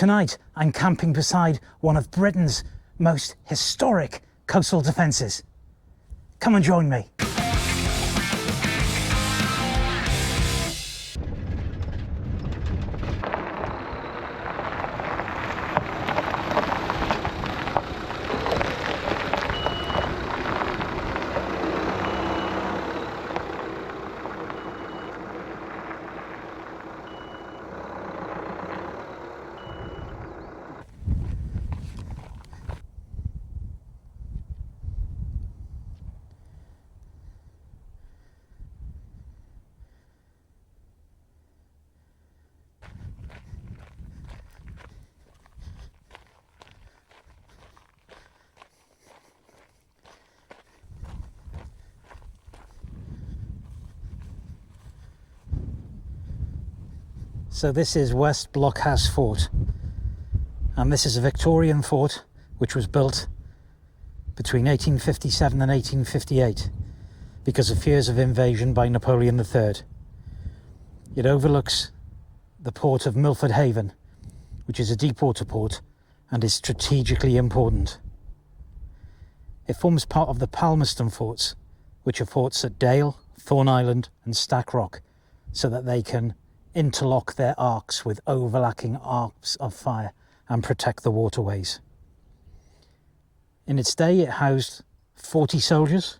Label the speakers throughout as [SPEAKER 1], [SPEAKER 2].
[SPEAKER 1] Tonight, I'm camping beside one of Britain's most historic coastal defences. Come and join me. So this is West Blockhouse Fort, and this is a Victorian fort which was built between 1857 and 1858 because of fears of invasion by Napoleon III. It overlooks the port of Milford Haven, which is a deep water port and is strategically important. It forms part of the Palmerston forts, which are forts at Dale, Thorn Island and Stack Rock, so that they can interlock their arcs with overlapping arcs of fire and protect the waterways. In its day, it housed 40 soldiers.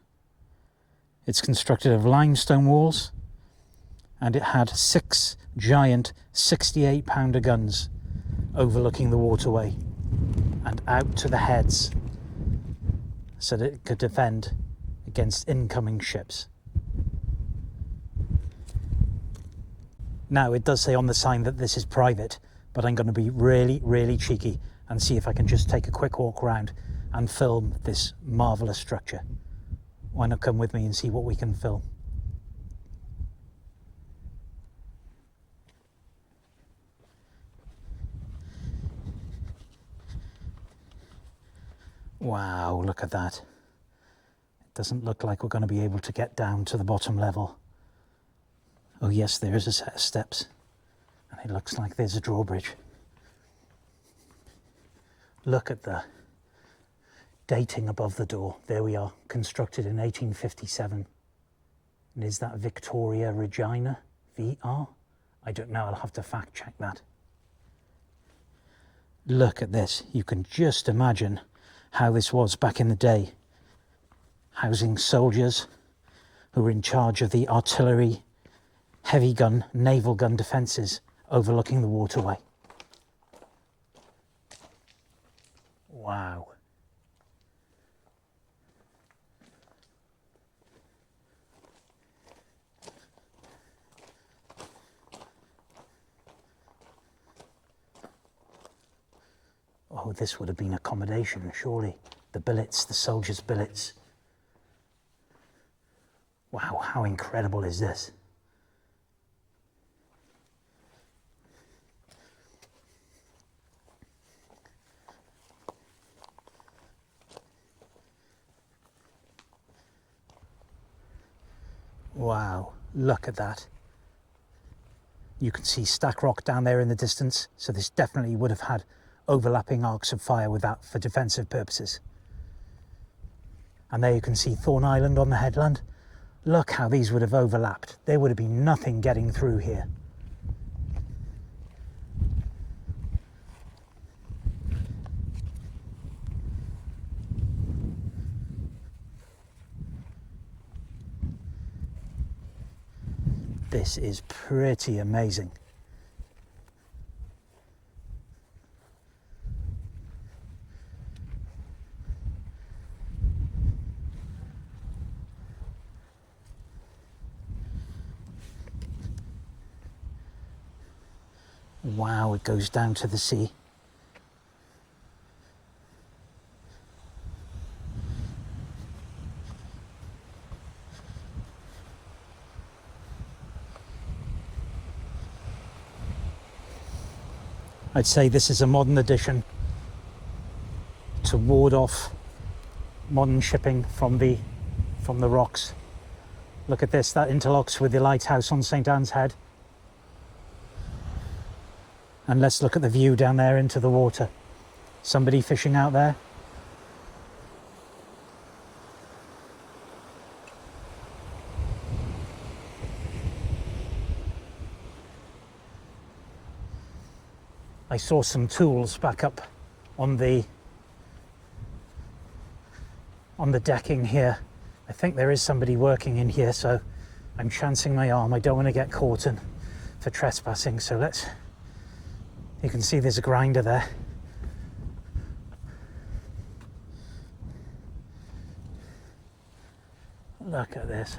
[SPEAKER 1] It's constructed of limestone walls, and it had 6 giant 68-pounder guns overlooking the waterway and out to the heads so that it could defend against incoming ships. Now, it does say on the sign that this is private, but I'm going to be really cheeky and see if I can just take a quick walk around and film this marvellous structure. Why not come with me and see what we can film? Wow, look at that. It doesn't look like we're going to be able to get down to the bottom level. Oh yes, there is a set of steps, and it looks like there's a drawbridge. Look at the dating above the door. There we are, constructed in 1857. And is that Victoria Regina? VR? I don't know, I'll have to fact check that. Look at this. You can just imagine how this was back in the day. Housing soldiers who were in charge of the artillery, heavy gun, naval gun defences overlooking the waterway. Wow. Oh, this would have been accommodation, surely. The billets, the soldiers' billets. Wow, how incredible is this? Wow, look at that. You can see Stack Rock down there in the distance, so this definitely would have had overlapping arcs of fire with that for defensive purposes. And there you can see Thorn Island on the headland. Look how these would have overlapped. There would have been nothing getting through here. This is pretty amazing. Wow, it goes down to the sea. I'd say this is a modern addition to ward off modern shipping from the rocks. Look at this, that interlocks with the lighthouse on St Anne's Head. And let's look at the view down there into the water. Somebody fishing out there. I saw some tools back up on the decking here. I think there is somebody working in here, so I'm chancing my arm. I don't want to get caught in for trespassing, so let's... You can see there's a grinder there. Look at this.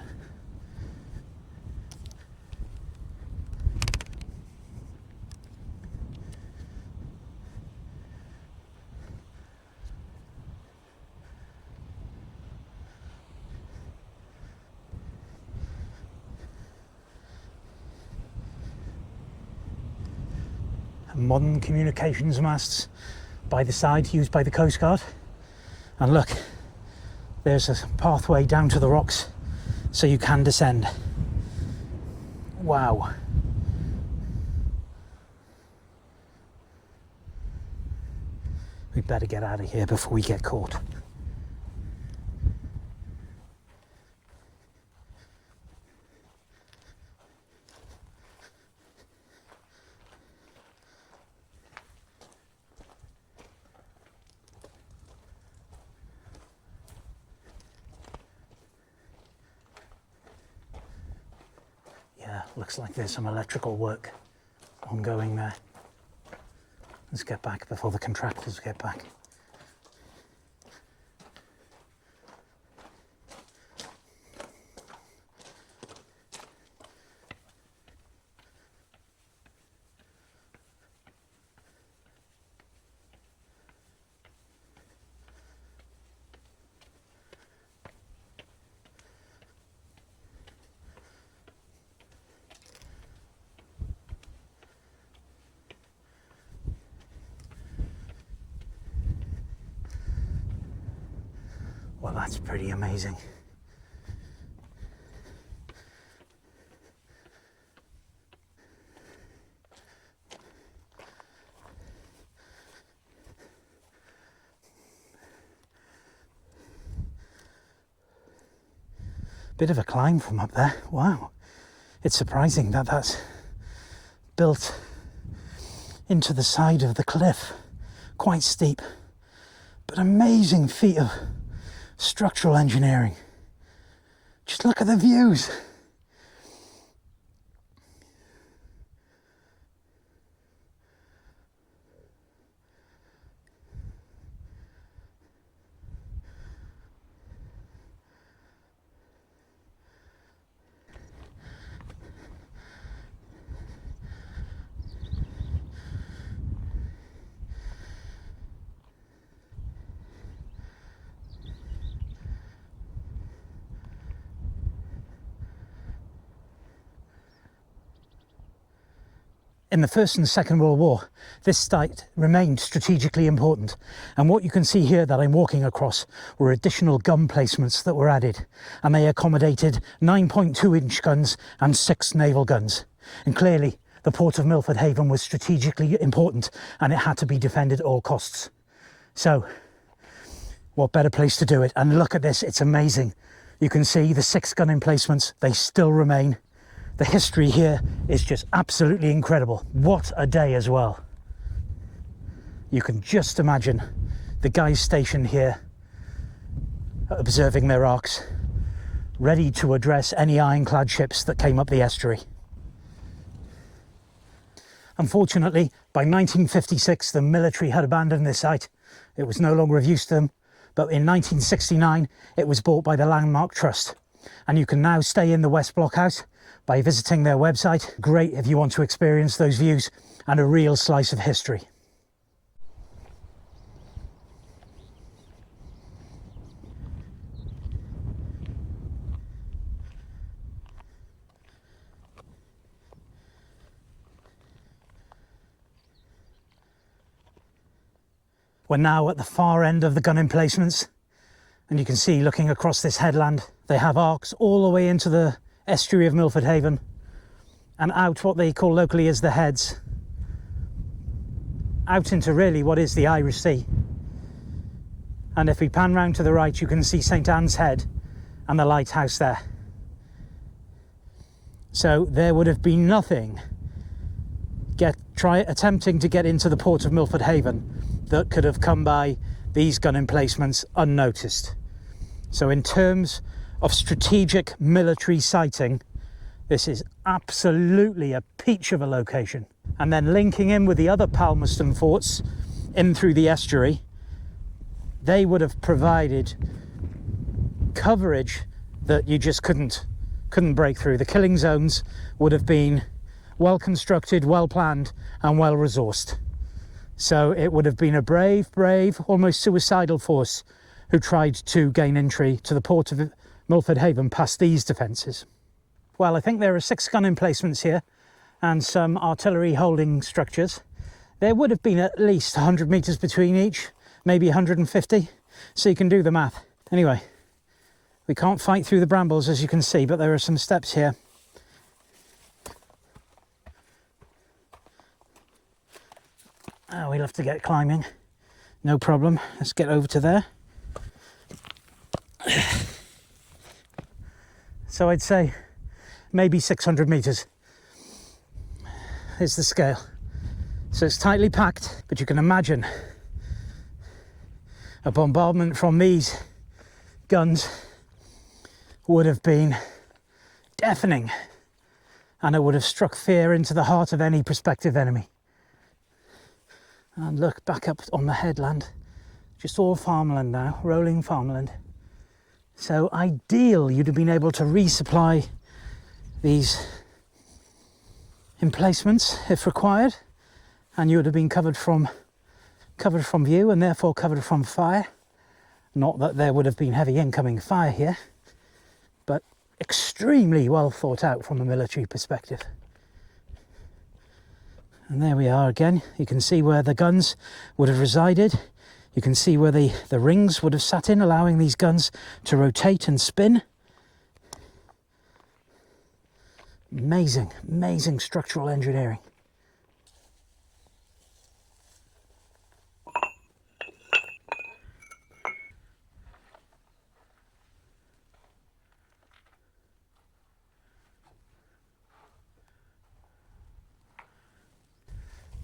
[SPEAKER 1] Modern communications masts by the side, used by the Coast Guard. And look, there's a pathway down to the rocks so you can descend. Wow. We'd better get out of here before we get caught. Looks like there's some electrical work ongoing there. Let's get back before the contractors get back. Well, that's pretty amazing. Bit of a climb from up there. Wow. It's surprising that that's built into the side of the cliff. Quite steep, but amazing feat of structural engineering. Just look at the views. In the First and Second World War, this site remained strategically important, and what you can see here that I'm walking across were additional gun placements that were added, and they accommodated 9.2-inch guns and 6 naval guns. And clearly, the port of Milford Haven was strategically important, and it had to be defended at all costs. So, what better place to do it? And look at this, it's amazing. You can see the 6 gun emplacements, they still remain. The history here is just absolutely incredible. What a day as well. You can just imagine the guys stationed here, observing their arcs, ready to address any ironclad ships that came up the estuary. Unfortunately, by 1956, the military had abandoned this site. It was no longer of use to them, but in 1969, it was bought by the Landmark Trust. And you can now stay in the West Blockhouse by visiting their website. Great if you want to experience those views and a real slice of history. We're now at the far end of the gun emplacements, and you can see, looking across this headland, they have arcs all the way into the estuary of Milford Haven and out what they call locally as the heads. out into really what is the Irish Sea. And if we pan round to the right, you can see St Anne's Head and the lighthouse there. So there would have been nothing attempting to get into the port of Milford Haven that could have come by these gun emplacements unnoticed. So in terms of strategic military siting, this is absolutely a peach of a location. And then linking in with the other Palmerston forts in through the estuary, they would have provided coverage that you just couldn't break through. The killing zones would have been well constructed, well planned and well resourced. So it would have been a brave, almost suicidal force who tried to gain entry to the port of Milford Haven past these defences. Well, I think there are 6 gun emplacements here and some artillery holding structures. There would have been at least 100 metres between each, maybe 150, so you can do the math. Anyway, we can't fight through the brambles, as you can see, but there are some steps here. Oh, we'll have to get climbing. No problem. Let's get over to there. So I'd say maybe 600 metres is the scale. So it's tightly packed, but you can imagine a bombardment from these guns would have been deafening, and it would have struck fear into the heart of any prospective enemy. And look, back up on the headland, just all farmland now, rolling farmland. So ideal, you'd have been able to resupply these emplacements if required, and you would have been covered from view and therefore covered from fire. Not that there would have been heavy incoming fire here, but extremely well thought out from a military perspective. And there we are again. You can see where the guns would have resided. You can see where the rings would have sat in, allowing these guns to rotate and spin. Amazing structural engineering.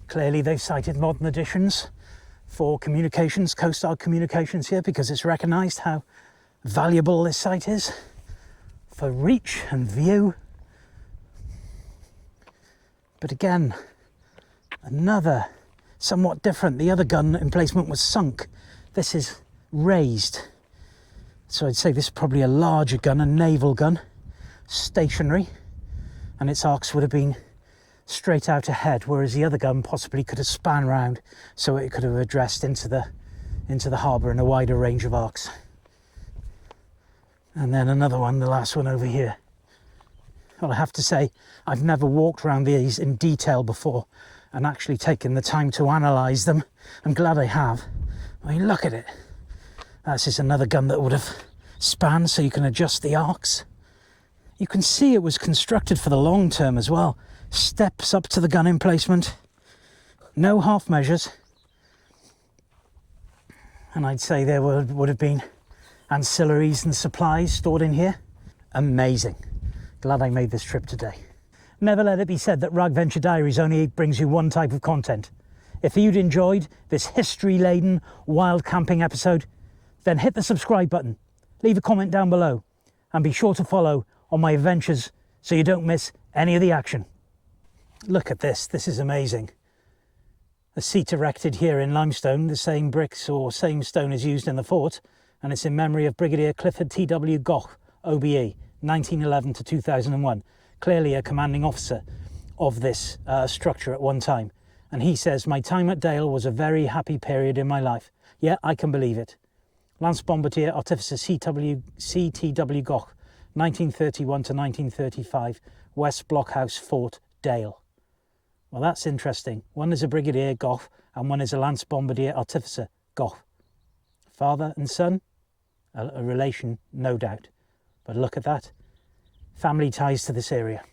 [SPEAKER 1] Clearly they've cited modern additions for communications, Coast Guard communications here, because it's recognised how valuable this site is for reach and view. But again, another somewhat different. The other gun emplacement was sunk. This is raised. So I'd say this is probably a larger gun, a naval gun, stationary, and its arcs would have been straight out ahead, whereas the other gun possibly could have span round so it could have addressed into the harbour in a wider range of arcs. And then another one, the last one over here. Well, I have to say, I've never walked around these in detail before and actually taken the time to analyse them. I'm glad I have. I mean, look at it. That's just another gun that would have spanned so you can adjust the arcs. You can see it was constructed for the long term as well. Steps up to the gun emplacement, no half measures, and I'd say there would have been ancillaries and supplies stored in here. Amazing. Glad I made this trip today. Never let it be said that Rag-venturediaries only brings you one type of content. If you'd enjoyed this history-laden wild camping episode, then hit the subscribe button, leave a comment down below, and be sure to follow on my adventures so you don't miss any of the action. Look at this is amazing. A seat erected here in limestone, the same bricks or same stone as used in the fort, and it's in memory of Brigadier Clifford T.W. Goch, OBE, 1911 to 2001, clearly a commanding officer of this structure at one time. And he says, "My time at Dale was a very happy period in my life." Yeah, I can believe it. Lance Bombardier Artificer C.T.W. Goch, 1931 to 1935, West Blockhouse Fort, Dale. Well, that's interesting. One is a Brigadier Gough and one is a Lance Bombardier Artificer Gough. Father and son, a relation, no doubt. But look at that. Family ties to this area.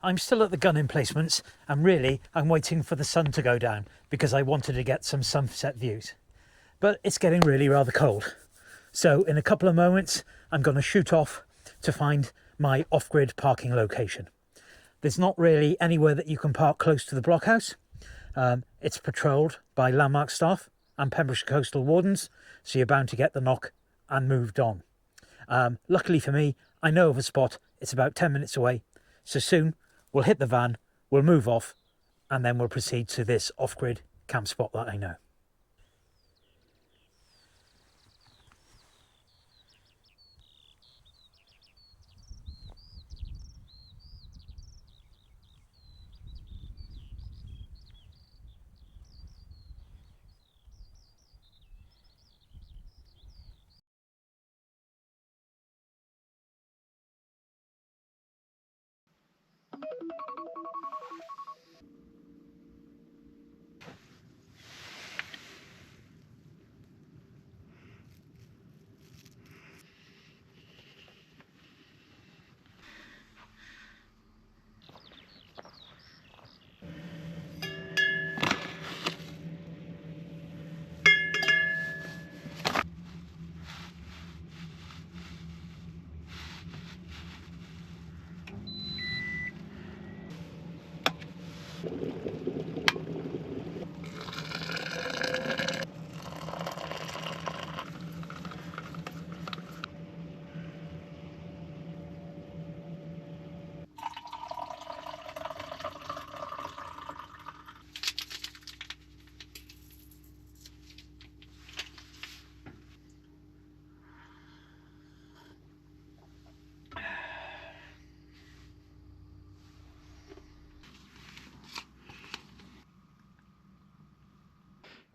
[SPEAKER 1] I'm still at the gun emplacements, and really I'm waiting for the sun to go down because I wanted to get some sunset views. But it's getting really rather cold. So in a couple of moments, I'm going to shoot off to find my off-grid parking location. There's not really anywhere that you can park close to the blockhouse. It's patrolled by landmark staff and Pembrokeshire coastal wardens, so you're bound to get the knock and moved on. Luckily for me, I know of a spot. It's about 10 minutes away, so soon we'll hit the van, we'll move off, and then we'll proceed to this off-grid camp spot that I know.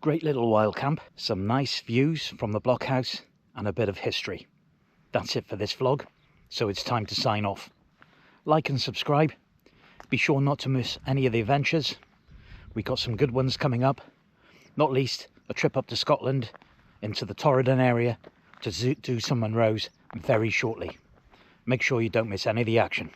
[SPEAKER 1] Great little wild camp, some nice views from the blockhouse and a bit of history. That's it for this vlog, so it's time to sign off. Like and subscribe. Be sure not to miss any of the adventures. We got some good ones coming up, not least a trip up to Scotland into the Torridon area to do some Munros very shortly. Make sure you don't miss any of the action.